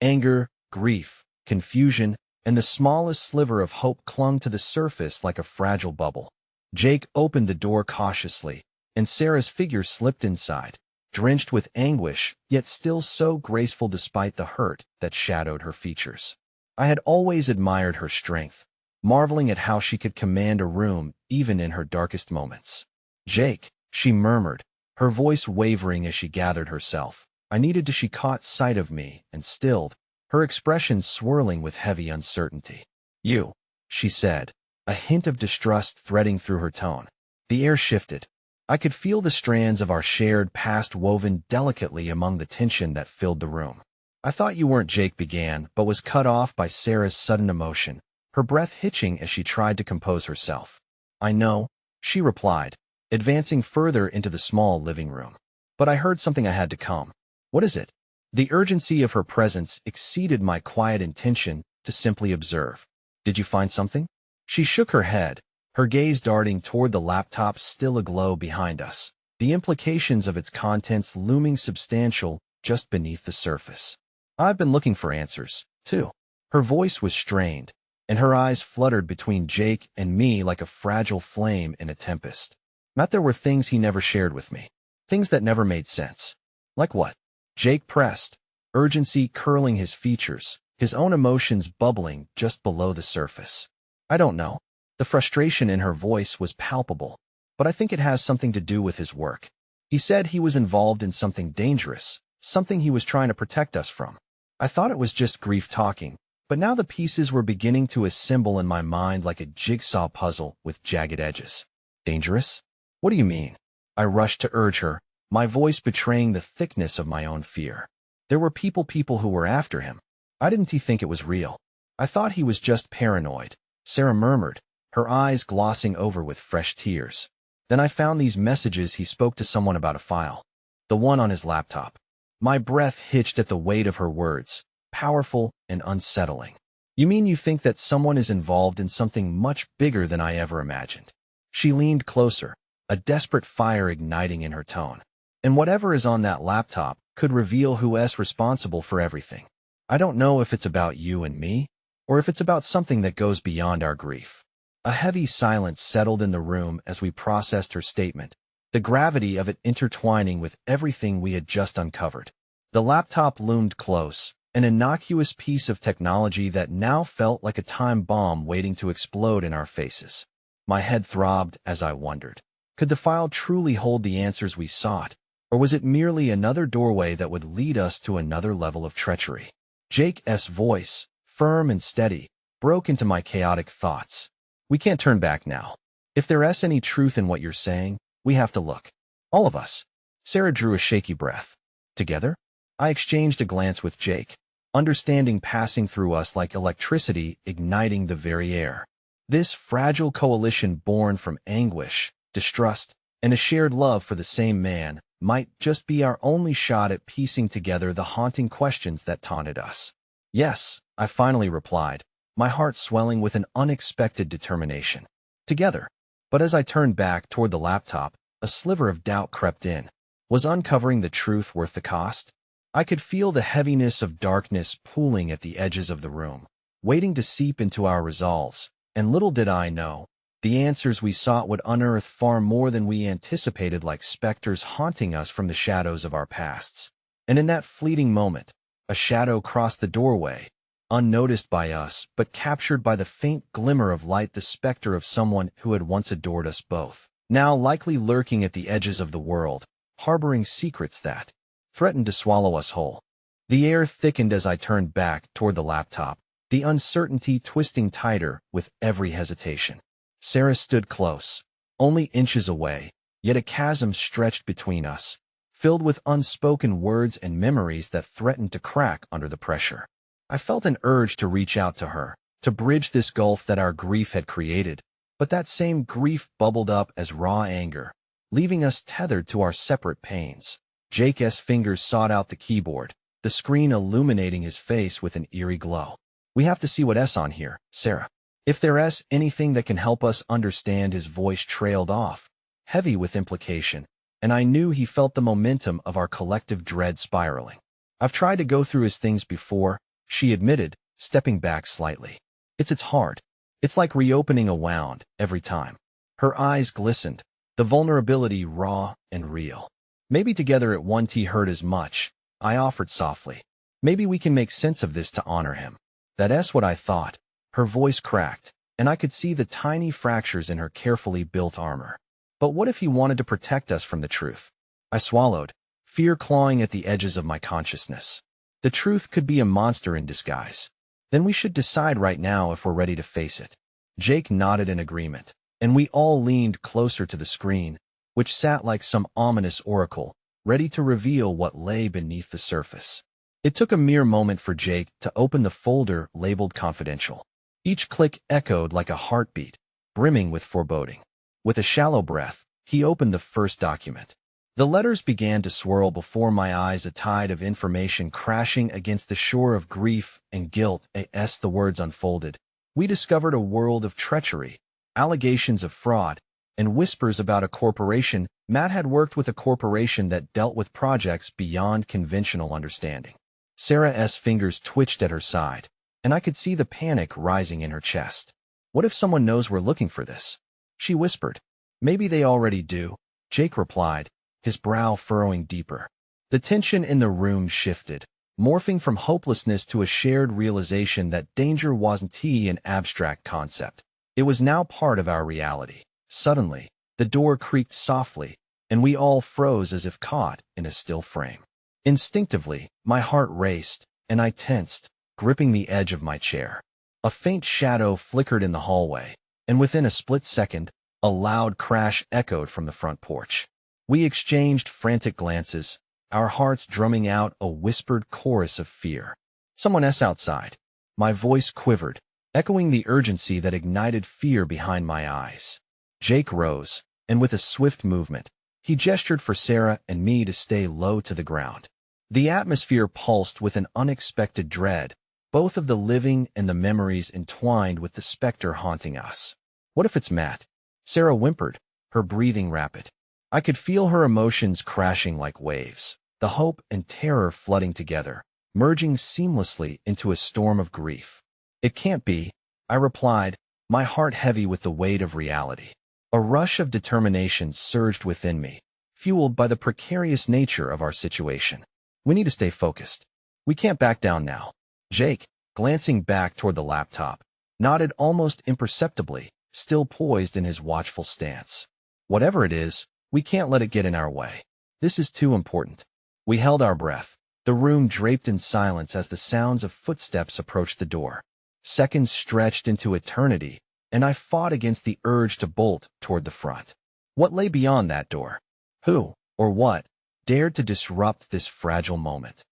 Anger, grief, confusion, and the smallest sliver of hope clung to the surface like a fragile bubble. Jake opened the door cautiously, and Sarah's figure slipped inside, drenched with anguish, yet still so graceful despite the hurt that shadowed her features. I had always admired her strength, marveling at how she could command a room even in her darkest moments. "Jake," she murmured, her voice wavering as she gathered herself. I needed to. She caught sight of me and stilled, her expression swirling with heavy uncertainty. "You," she said, a hint of distrust threading through her tone. The air shifted. I could feel the strands of our shared past woven delicately among the tension that filled the room. "I thought you weren't," Jake began, but was cut off by Sarah's sudden emotion, her breath hitching as she tried to compose herself. "I know," she replied, advancing further into the small living room. "But I heard something. I had to come." "What is it?" The urgency of her presence exceeded my quiet intention to simply observe. "Did you find something?" She shook her head, her gaze darting toward the laptop still aglow behind us, the implications of its contents looming substantial just beneath the surface. "I've been looking for answers, too." Her voice was strained, and her eyes fluttered between Jake and me like a fragile flame in a tempest. Not there were things he never shared with me. Things that never made sense. "Like what?" Jake pressed, urgency curling his features, his own emotions bubbling just below the surface. "I don't know." The frustration in her voice was palpable, but I think it has something to do with his work. He said he was involved in something dangerous, something he was trying to protect us from. I thought it was just grief talking, but now the pieces were beginning to assemble in my mind like a jigsaw puzzle with jagged edges. "Dangerous? What do you mean?" I rushed to urge her, my voice betraying the thickness of my own fear. "There were people who were after him. I didn't think it was real. I thought he was just paranoid," Sarah murmured, her eyes glossing over with fresh tears. "Then I found these messages. He spoke to someone about a file. The one on his laptop." My breath hitched at the weight of her words, powerful and unsettling. "You mean you think that someone is involved in something much bigger than I ever imagined?" She leaned closer, a desperate fire igniting in her tone. "And whatever is on that laptop could reveal who's responsible for everything. I don't know if it's about you and me, or if it's about something that goes beyond our grief." A heavy silence settled in the room as we processed her statement, the gravity of it intertwining with everything we had just uncovered. The laptop loomed close, an innocuous piece of technology that now felt like a time bomb waiting to explode in our faces. My head throbbed as I wondered, could the file truly hold the answers we sought, or was it merely another doorway that would lead us to another level of treachery? Jake's voice, firm and steady, broke into my chaotic thoughts. "We can't turn back now. If there's any truth in what you're saying, we have to look. All of us." Sarah drew a shaky breath. "Together?" I exchanged a glance with Jake, understanding passing through us like electricity igniting the very air. This fragile coalition born from anguish, distrust, and a shared love for the same man might just be our only shot at piecing together the haunting questions that taunted us. "Yes," I finally replied, my heart swelling with an unexpected determination. "Together." But as I turned back toward the laptop, a sliver of doubt crept in. Was uncovering the truth worth the cost? I could feel the heaviness of darkness pooling at the edges of the room, waiting to seep into our resolves, and little did I know, the answers we sought would unearth far more than we anticipated, like specters haunting us from the shadows of our pasts. And in that fleeting moment, a shadow crossed the doorway, unnoticed by us, but captured by the faint glimmer of light, the specter of someone who had once adored us both, now likely lurking at the edges of the world, harboring secrets that threatened to swallow us whole. The air thickened as I turned back toward the laptop, the uncertainty twisting tighter with every hesitation. Sarah stood close, only inches away, yet a chasm stretched between us, filled with unspoken words and memories that threatened to crack under the pressure. I felt an urge to reach out to her, to bridge this gulf that our grief had created, but that same grief bubbled up as raw anger, leaving us tethered to our separate pains. Jake's fingers sought out the keyboard, the screen illuminating his face with an eerie glow. "We have to see what's on here, Sarah. If there's anything that can help us understand." His voice trailed off, heavy with implication, and I knew he felt the momentum of our collective dread spiraling. "I've tried to go through his things before," she admitted, stepping back slightly. It's hard. It's like reopening a wound every time." Her eyes glistened, the vulnerability raw and real. "Maybe together it won't hurt as much," I offered softly. "Maybe we can make sense of this to honor him." That's what I thought. Her voice cracked, and I could see the tiny fractures in her carefully built armor. But what if he wanted to protect us from the truth? I swallowed, fear clawing at the edges of my consciousness. The truth could be a monster in disguise. Then we should decide right now if we're ready to face it. Jake nodded in agreement, and we all leaned closer to the screen, which sat like some ominous oracle, ready to reveal what lay beneath the surface. It took a mere moment for Jake to open the folder labeled confidential. Each click echoed like a heartbeat, brimming with foreboding. With a shallow breath, he opened the first document. The letters began to swirl before my eyes, a tide of information crashing against the shore of grief and guilt. As the words unfolded, we discovered a world of treachery, allegations of fraud, and whispers about a corporation. Matt had worked with a corporation that dealt with projects beyond conventional understanding. Sarah's fingers twitched at her side, and I could see the panic rising in her chest. What if someone knows we're looking for this? She whispered. Maybe they already do, Jake replied, his brow furrowing deeper. The tension in the room shifted, morphing from hopelessness to a shared realization that danger wasn't an abstract concept. It was now part of our reality. Suddenly, the door creaked softly, and we all froze as if caught in a still frame. Instinctively, my heart raced, and I tensed, gripping the edge of my chair. A faint shadow flickered in the hallway, and within a split second, a loud crash echoed from the front porch. We exchanged frantic glances, our hearts drumming out a whispered chorus of fear. Someone's outside. My voice quivered, echoing the urgency that ignited fear behind my eyes. Jake rose, and with a swift movement, he gestured for Sarah and me to stay low to the ground. The atmosphere pulsed with an unexpected dread, both of the living and the memories entwined with the specter haunting us. What if it's Matt? Sarah whimpered, her breathing rapid. I could feel her emotions crashing like waves, the hope and terror flooding together, merging seamlessly into a storm of grief. It can't be, I replied, my heart heavy with the weight of reality. A rush of determination surged within me, fueled by the precarious nature of our situation. We need to stay focused. We can't back down now. Jake, glancing back toward the laptop, nodded almost imperceptibly, still poised in his watchful stance. Whatever it is, we can't let it get in our way. This is too important. We held our breath, the room draped in silence as the sounds of footsteps approached the door. Seconds stretched into eternity, and I fought against the urge to bolt toward the front. What lay beyond that door? Who, or what, dared to disrupt this fragile moment?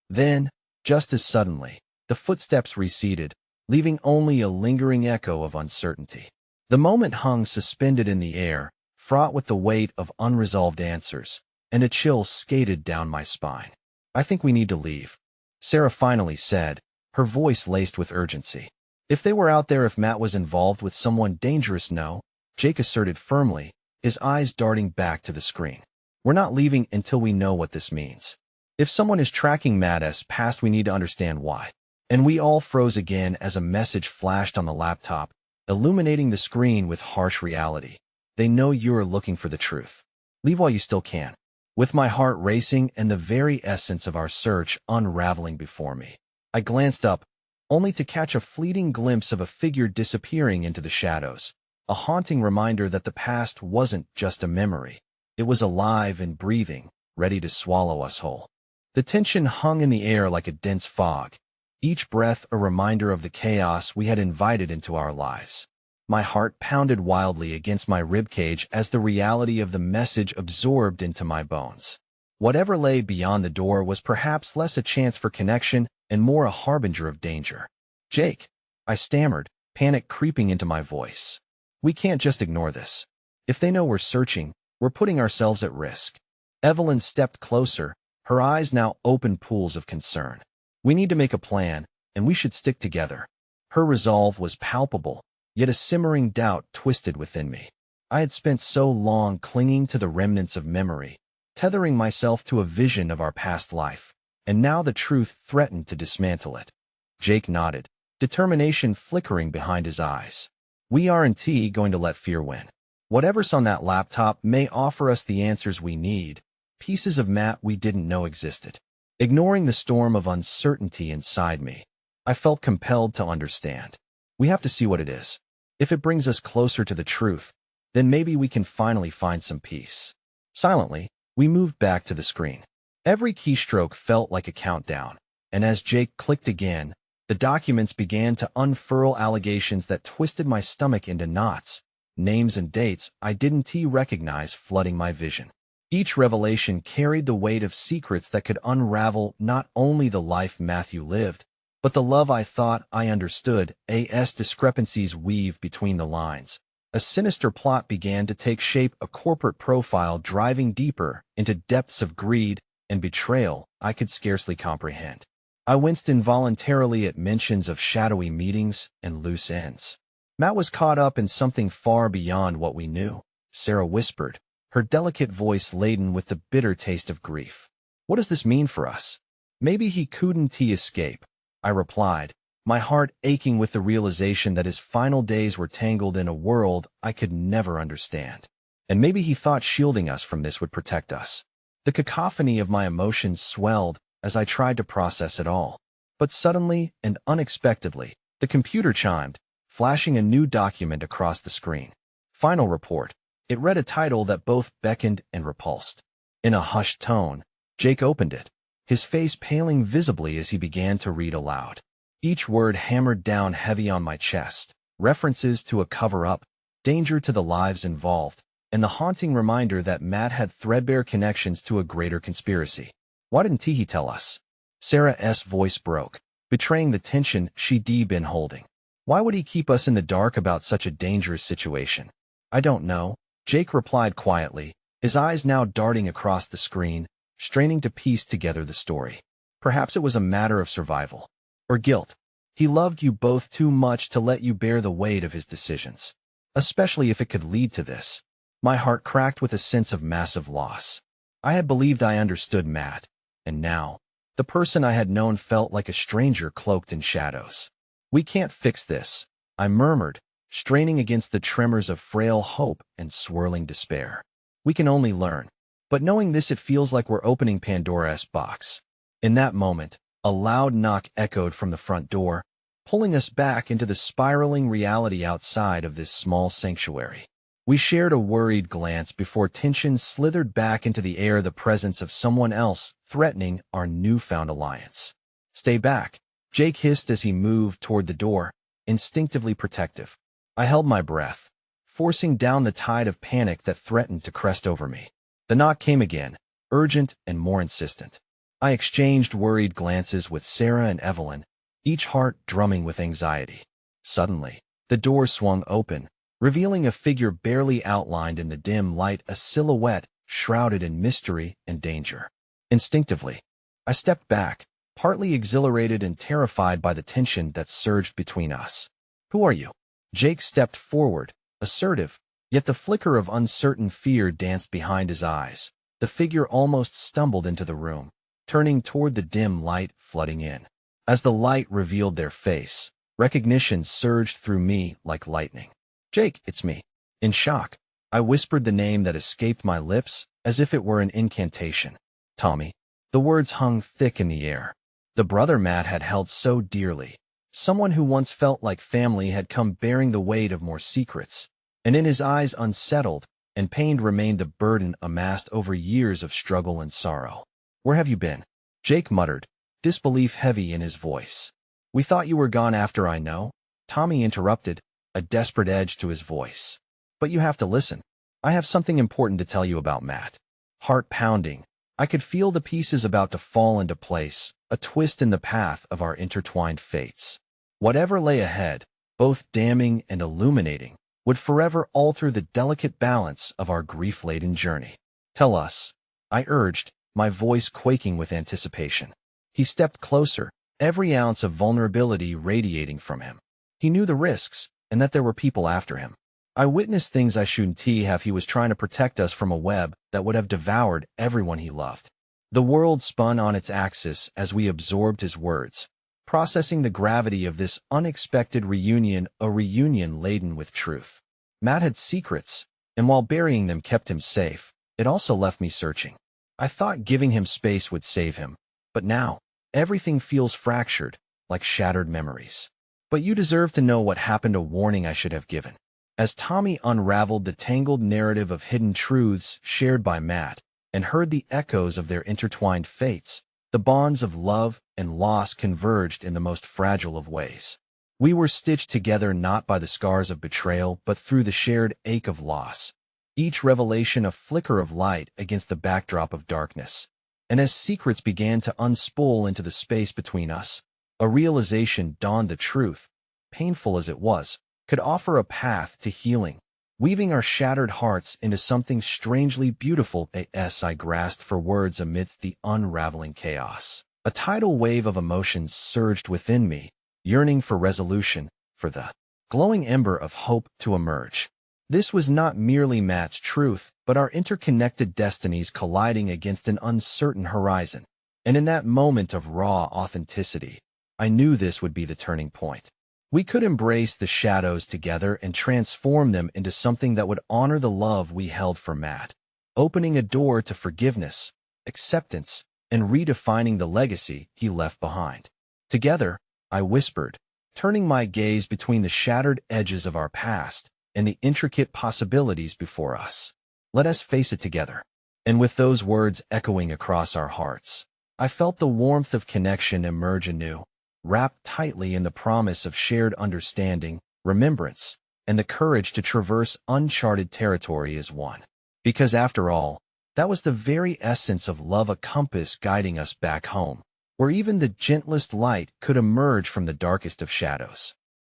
Then, just as suddenly, the footsteps receded, leaving only a lingering echo of uncertainty. The moment hung suspended in the air, fraught with the weight of unresolved answers, and a chill skated down my spine. I think we need to leave, Sarah finally said, her voice laced with urgency. If they were out there, if Matt was involved with someone dangerous, no, Jake asserted firmly, his eyes darting back to the screen. We're not leaving until we know what this means. If someone is tracking Matt's past, we need to understand why. And we all froze again as a message flashed on the laptop, illuminating the screen with harsh reality. They know you're looking for the truth. Leave while you still can. With my heart racing and the very essence of our search unraveling before me, I glanced up, only to catch a fleeting glimpse of a figure disappearing into the shadows, a haunting reminder that the past wasn't just a memory. It was alive and breathing, ready to swallow us whole. The tension hung in the air like a dense fog, each breath a reminder of the chaos we had invited into our lives. My heart pounded wildly against my ribcage as the reality of the message absorbed into my bones. Whatever lay beyond the door was perhaps less a chance for connection and more a harbinger of danger. Jake, I stammered, panic creeping into my voice. We can't just ignore this. If they know we're searching, we're putting ourselves at risk. Evelyn stepped closer, her eyes now open pools of concern. We need to make a plan, and we should stick together. Her resolve was palpable, yet a simmering doubt twisted within me. I had spent so long clinging to the remnants of memory, tethering myself to a vision of our past life, and now the truth threatened to dismantle it. Jake nodded, determination flickering behind his eyes. We aren't going to let fear win. Whatever's on that laptop may offer us the answers we need, pieces of Matt we didn't know existed. Ignoring the storm of uncertainty inside me, I felt compelled to understand. We have to see what it is. If it brings us closer to the truth, then maybe we can finally find some peace. Silently, we moved back to the screen. Every keystroke felt like a countdown, and as Jake clicked again, the documents began to unfurl allegations that twisted my stomach into knots, names and dates I didn't recognize flooding my vision. Each revelation carried the weight of secrets that could unravel not only the life Matthew lived, but the love I thought I understood. As discrepancies weave between the lines, a sinister plot began to take shape, a corporate profile driving deeper into depths of greed and betrayal I could scarcely comprehend. I winced involuntarily at mentions of shadowy meetings and loose ends. Matt was caught up in something far beyond what we knew, Sarah whispered, her delicate voice laden with the bitter taste of grief. What does this mean for us? Maybe he couldn't escape, I replied, my heart aching with the realization that his final days were tangled in a world I could never understand. And maybe he thought shielding us from this would protect us. The cacophony of my emotions swelled as I tried to process it all. But suddenly and unexpectedly, the computer chimed, flashing a new document across the screen. Final report. It read a title that both beckoned and repulsed. In a hushed tone, Jake opened it, his face paling visibly as he began to read aloud. Each word hammered down heavy on my chest, references to a cover-up, danger to the lives involved, and the haunting reminder that Matt had threadbare connections to a greater conspiracy. Why didn't he tell us? Sarah's voice broke, betraying the tension she'd been holding. Why would he keep us in the dark about such a dangerous situation? I don't know, Jake replied quietly, his eyes now darting across the screen, straining to piece together the story. Perhaps it was a matter of survival. Or guilt. He loved you both too much to let you bear the weight of his decisions. Especially if it could lead to this. My heart cracked with a sense of massive loss. I had believed I understood Matt, and now, the person I had known felt like a stranger cloaked in shadows. We can't fix this, I murmured, straining against the tremors of frail hope and swirling despair. We can only learn. But knowing this, it feels like we're opening Pandora's box. In that moment, a loud knock echoed from the front door, pulling us back into the spiraling reality outside of this small sanctuary. We shared a worried glance before tension slithered back into the air, the presence of someone else threatening our newfound alliance. Stay back, Jake hissed as he moved toward the door, instinctively protective. I held my breath, forcing down the tide of panic that threatened to crest over me. The knock came again, urgent and more insistent. I exchanged worried glances with Sarah and Evelyn, each heart drumming with anxiety. Suddenly, the door swung open, revealing a figure barely outlined in the dim light, a silhouette shrouded in mystery and danger. Instinctively, I stepped back, partly exhilarated and terrified by the tension that surged between us. Who are you? Jake stepped forward, assertive, yet the flicker of uncertain fear danced behind his eyes. The figure almost stumbled into the room, turning toward the dim light flooding in. As the light revealed their face, recognition surged through me like lightning. Jake, it's me. In shock, I whispered the name that escaped my lips as if it were an incantation. Tommy. The words hung thick in the air. The brother Matt had held so dearly. Someone who once felt like family had come bearing the weight of more secrets. And in his eyes, unsettled and pained, remained the burden amassed over years of struggle and sorrow. Where have you been? Jake muttered, disbelief heavy in his voice. We thought you were gone after I know. Tommy interrupted, a desperate edge to his voice. But you have to listen. I have something important to tell you about Matt. Heart pounding, I could feel the pieces about to fall into place, a twist in the path of our intertwined fates. Whatever lay ahead, both damning and illuminating, would forever alter the delicate balance of our grief-laden journey. Tell us, I urged, my voice quaking with anticipation. He stepped closer, every ounce of vulnerability radiating from him. He knew the risks, and that there were people after him. I witnessed things I shouldn't have. He was trying to protect us from a web that would have devoured everyone he loved. The world spun on its axis as we absorbed his words, processing the gravity of this unexpected reunion, a reunion laden with truth. Matt had secrets, and while burying them kept him safe, it also left me searching. I thought giving him space would save him, but now, everything feels fractured, like shattered memories. But you deserve to know what happened, a warning I should have given. As Tommy unraveled the tangled narrative of hidden truths shared by Matt and heard the echoes of their intertwined fates, the bonds of love and loss converged in the most fragile of ways. We were stitched together not by the scars of betrayal, but through the shared ache of loss, each revelation a flicker of light against the backdrop of darkness. And as secrets began to unspool into the space between us, a realization dawned: the truth, painful as it was, could offer a path to healing, weaving our shattered hearts into something strangely beautiful. I grasped for words amidst the unraveling chaos. A tidal wave of emotions surged within me, yearning for resolution, for the glowing ember of hope to emerge. This was not merely Matt's truth, but our interconnected destinies colliding against an uncertain horizon. And in that moment of raw authenticity, I knew this would be the turning point. We could embrace the shadows together and transform them into something that would honor the love we held for Matt, opening a door to forgiveness, acceptance, and redefining the legacy he left behind. Together, I whispered, turning my gaze between the shattered edges of our past and the intricate possibilities before us. Let us face it together. And with those words echoing across our hearts, I felt the warmth of connection emerge anew, wrapped tightly in the promise of shared understanding, remembrance, and the courage to traverse uncharted territory as one. Because after all, that was the very essence of love, a compass guiding us back home, where even the gentlest light could emerge from the darkest of shadows.